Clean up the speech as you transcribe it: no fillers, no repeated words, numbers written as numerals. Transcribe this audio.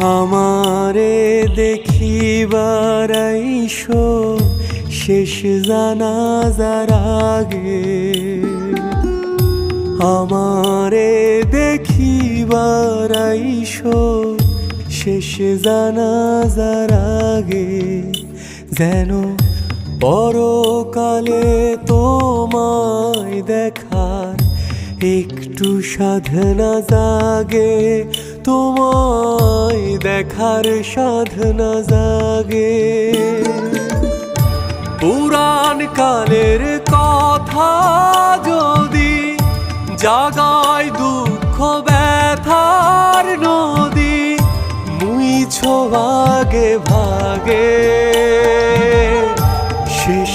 আমারে দেখিবার আইসো শেষ জানাজার আগে, আমারে দেখিবার আইসো শেষ জানাজার আগে, যেন পরকালে তোমায় দেখার একটু সাধনা জাগে, তোমায় দেখার সাধনা জাগে। পুরাণ কালের কথা যদি জাগায় দুঃখ ব্যথার নদী, মুইছো ভাগে ভাগে শেষ